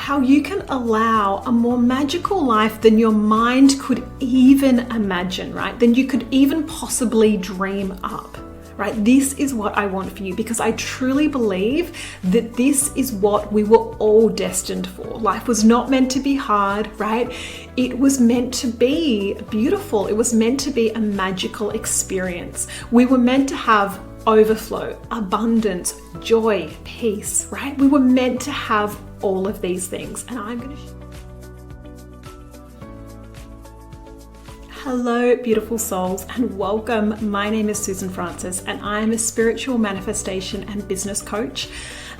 how you can allow a more magical life than your mind could even imagine, right? Than you could even possibly dream up. Right? This is what I want for you, because I truly believe that this is what we were all destined for. Life was not meant to be hard, right? It was meant to be beautiful. It was meant to be a magical experience. We were meant to have overflow, abundance, joy, peace, right? We were meant to have all of these things. And I'm going to Hello, beautiful souls, and welcome. My name is Susan Francis, and I am a spiritual manifestation and business coach.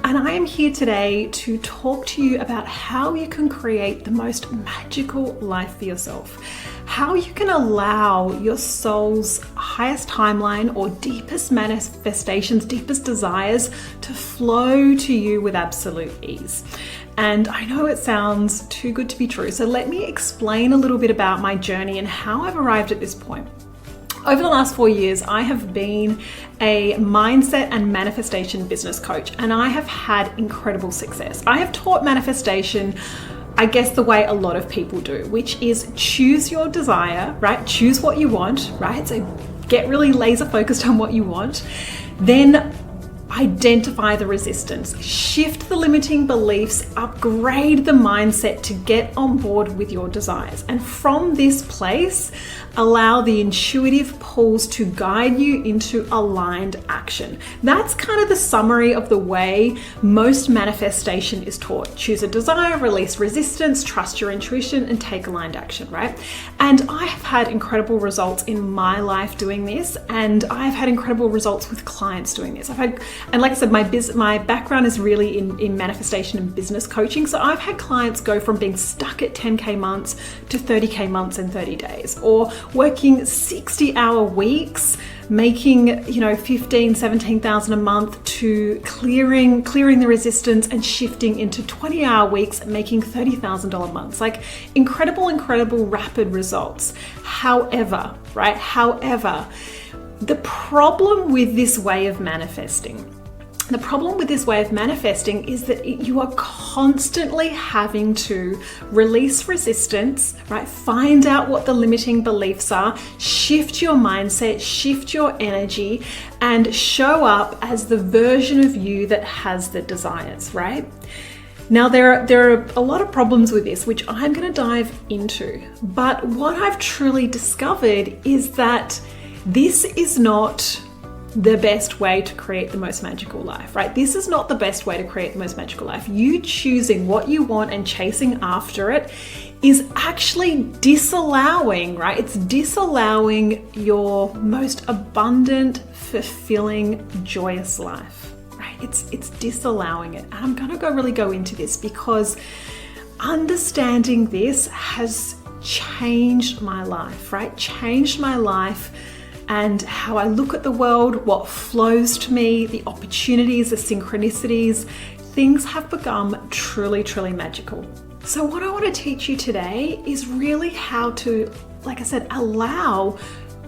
And I am here today to talk to you about how you can create the most magical life for yourself. How you can allow your soul's highest timeline or deepest manifestations, deepest desires to flow to you with absolute ease. And I know it sounds too good to be true, so let me explain a little bit about my journey and how I've arrived at this point. Over the last 4 years, I have been a mindset and manifestation business coach, and I have had incredible success. I have taught manifestation, I guess, the way a lot of people do, which is choose your desire, right? Choose what you want, right? So get really laser focused on what you want. Then identify the resistance, shift the limiting beliefs, upgrade the mindset to get on board with your desires. And from this place, allow the intuitive pulls to guide you into aligned action. That's kind of the summary of the way most manifestation is taught. Choose a desire, release resistance, trust your intuition, and take aligned action, right? And I have had incredible results in my life doing this, and I've had incredible results with clients doing this. And like I said, my background is really in manifestation and business coaching. So I've had clients go from being stuck at 10K months to 30K months in 30 days, or working 60-hour weeks, making, 15, 17,000 a month, to clearing the resistance and shifting into 20-hour weeks, making $30,000 months. Like incredible rapid results. However, the problem with this way of manifesting is that you are constantly having to release resistance, right? Find out what the limiting beliefs are, shift your mindset, shift your energy, and show up as the version of you that has the desires, right? Now, there are a lot of problems with this, which I'm going to dive into. But what I've truly discovered is that this is not the best way to create the most magical life, right? This is not the best way to create the most magical life. You choosing what you want and chasing after it is actually disallowing, right? It's disallowing your most abundant, fulfilling, joyous life, right? It's disallowing it. And I'm going to really go into this because understanding this has changed my life, right? Changed my life and how I look at the world, what flows to me, the opportunities, the synchronicities. Things have become truly magical. So what I want to teach you today is really how to, like I said, allow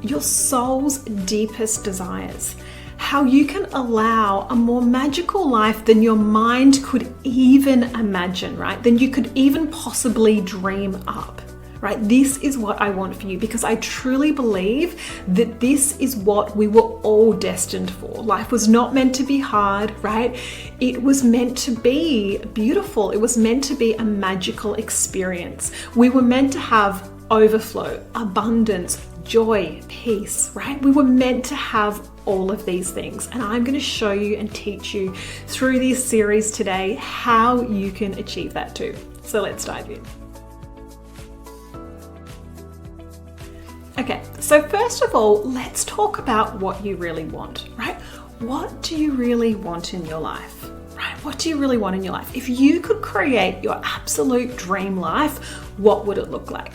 your soul's deepest desires. How you can allow a more magical life than your mind could even imagine, right? Than you could even possibly dream up. Right? This is what I want for you, because I truly believe that this is what we were all destined for. Life was not meant to be hard, right? It was meant to be beautiful. It was meant to be a magical experience. We were meant to have overflow, abundance, joy, peace, right? We were meant to have all of these things. And I'm going to show you and teach you through this series today how you can achieve that too. So let's dive in. Okay, so first of all, let's talk about what you really want, right? What do you really want in your life, right? What do you really want in your life? If you could create your absolute dream life, what would it look like?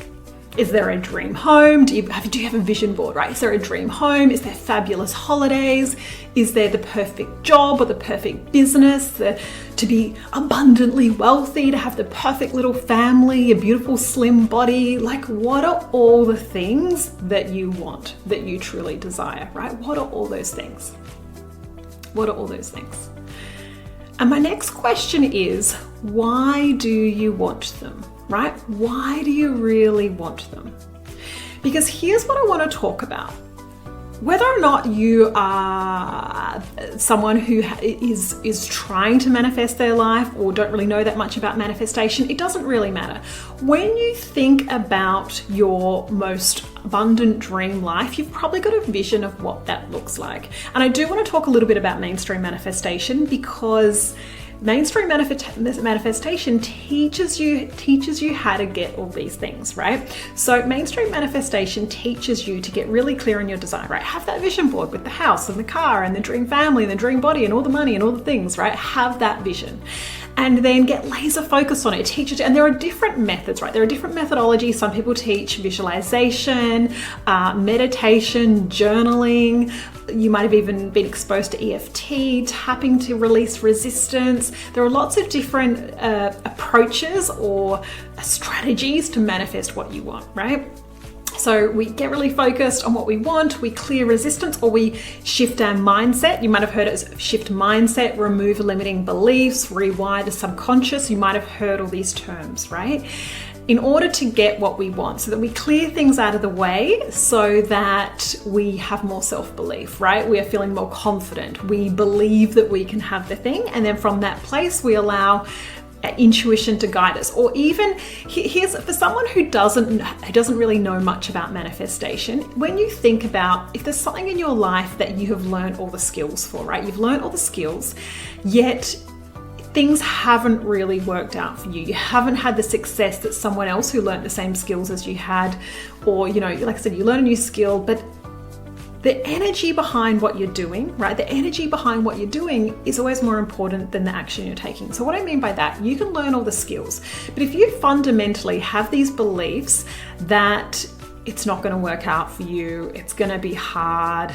Is there a dream home? Do you have a vision board, right? Is there a dream home? Is there fabulous holidays? Is there the perfect job or the perfect business? To be abundantly wealthy, to have the perfect little family, a beautiful slim body? Like, what are all the things that you want, that you truly desire, right? What are all those things? What are all those things? And my next question is, why do you want them, right? Why do you really want them? Because here's what I want to talk about. Whether or not you are someone who is trying to manifest their life or don't really know that much about manifestation, it doesn't really matter. When you think about your most abundant dream life, you've probably got a vision of what that looks like. And I do want to talk a little bit about mainstream manifestation, because mainstream manifestation teaches you how to get all these things, right? So mainstream manifestation teaches you to get really clear on your desire, right? Have that vision board with the house and the car and the dream family and the dream body and all the money and all the things, right? Have that vision. And then get laser focused on it. Teach it, and there are different methods, right? There are different methodologies. Some people teach visualization, meditation, journaling. You might have even been exposed to EFT, tapping to release resistance. There are lots of different approaches or strategies to manifest what you want, right? So we get really focused on what we want, we clear resistance, or we shift our mindset. You might have heard it as shift mindset, remove limiting beliefs, rewire the subconscious. You might have heard all these terms, right? In order to get what we want, so that we clear things out of the way so that we have more self-belief, right? We are feeling more confident. We believe that we can have the thing. And then from that place, we allow intuition to guide us. Or even here's for someone who doesn't really know much about manifestation, when you think about if there's something in your life that you have learned all the skills for, right? You've learned all the skills, yet things haven't really worked out for you. You haven't had the success that someone else who learned the same skills as you had, or, you know, like I said, you learn a new skill, but the energy behind what you're doing, right? The energy behind what you're doing is always more important than the action you're taking. So what I mean by that, you can learn all the skills, but if you fundamentally have these beliefs that it's not going to work out for you, it's going to be hard,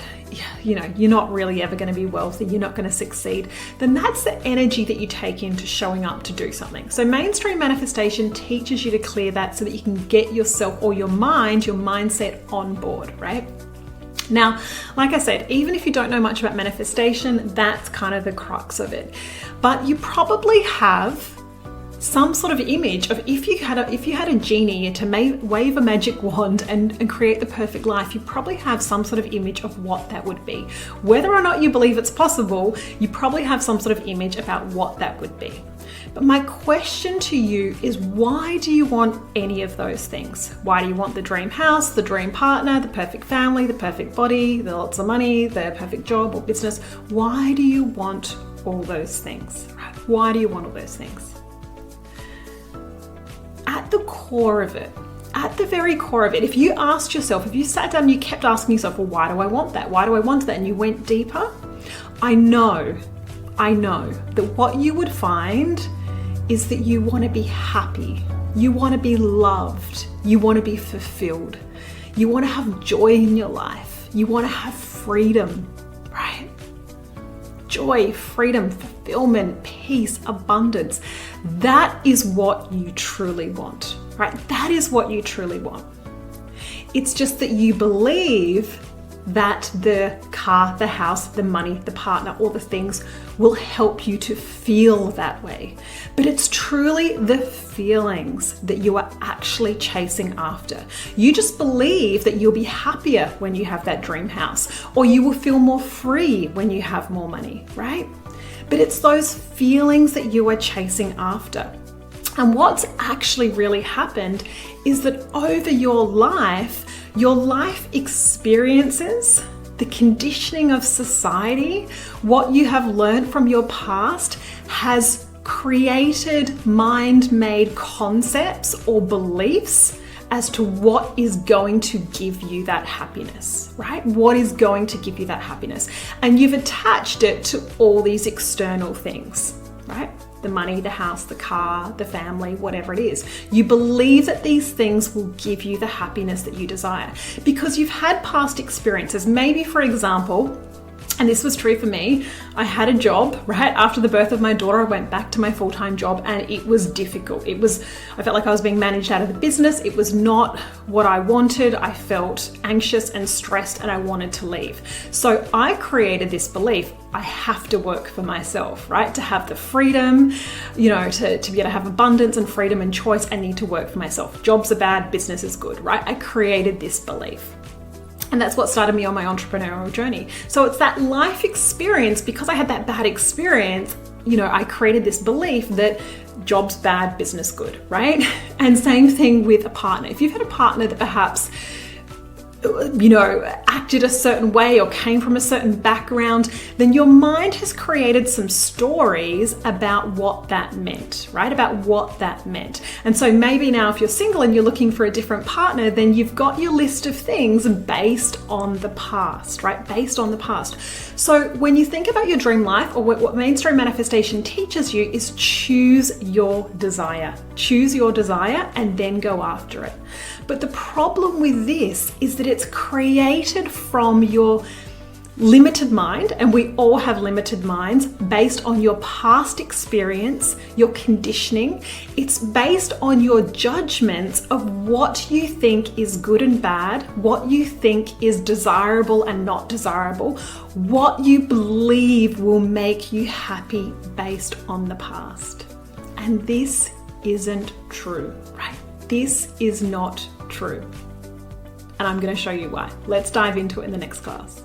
you know, you're not really ever going to be wealthy, you're not going to succeed, then that's the energy that you take into showing up to do something. So mainstream manifestation teaches you to clear that so that you can get yourself or your mind, your mindset on board, right? Now, like I said, even if you don't know much about manifestation, that's kind of the crux of it. But you probably have some sort of image of if you had a genie to wave a magic wand and create the perfect life, you probably have some sort of image of what that would be. Whether or not you believe it's possible, you probably have some sort of image about what that would be. But my question to you is, why do you want any of those things? Why do you want the dream house, the dream partner, the perfect family, the perfect body, the lots of money, the perfect job or business? Why do you want all those things? Right? Why do you want all those things? At the core of it, at the very core of it, if you asked yourself, if you sat down and you kept asking yourself, well, why do I want that? Why do I want that? And you went deeper, I know that what you would find is that you want to be happy, you want to be loved, you want to be fulfilled, you want to have joy in your life, you want to have freedom, right? Joy, freedom, fulfillment, peace, abundance. That is what you truly want, right? That is what you truly want. It's just that you believe that the car, the house, the money, the partner, all the things will help you to feel that way. But it's truly the feelings that you are actually chasing after. You just believe that you'll be happier when you have that dream house, or you will feel more free when you have more money, right? But it's those feelings that you are chasing after. And what's actually really happened is that over your life experiences, the conditioning of society, what you have learned from your past has created mind-made concepts or beliefs as to what is going to give you that happiness, right? What is going to give you that happiness? And you've attached it to all these external things, right? The money, the house, the car, the family, whatever it is. You believe that these things will give you the happiness that you desire because you've had past experiences. Maybe, for example, And this was true for me. I had a job right after the birth of my daughter. I went back to my full-time job and it was difficult. I felt like I was being managed out of the business. It was not what I wanted. I felt anxious and stressed and I wanted to leave. So I created this belief, I have to work for myself, right? To have the freedom, to be able to have abundance and freedom and choice, I need to work for myself. Jobs are bad, business is good, right? I created this belief. And that's what started me on my entrepreneurial journey. So it's that life experience, because I had that bad experience, I created this belief that job's bad, business good, right? And same thing with a partner. If you've had a partner that perhaps acted a certain way or came from a certain background, then your mind has created some stories about what that meant, right? About what that meant. And so maybe now if you're single and you're looking for a different partner, then you've got your list of things based on the past, right? Based on the past. So when you think about your dream life, or what mainstream manifestation teaches you, is choose your desire. Choose your desire and then go after it. But the problem with this is that it's created from your limited mind, and we all have limited minds, based on your past experience, your conditioning. It's based on your judgments of what you think is good and bad, what you think is desirable and not desirable, what you believe will make you happy based on the past. And this isn't true, right? This is not true. And I'm going to show you why. Let's dive into it in the next class.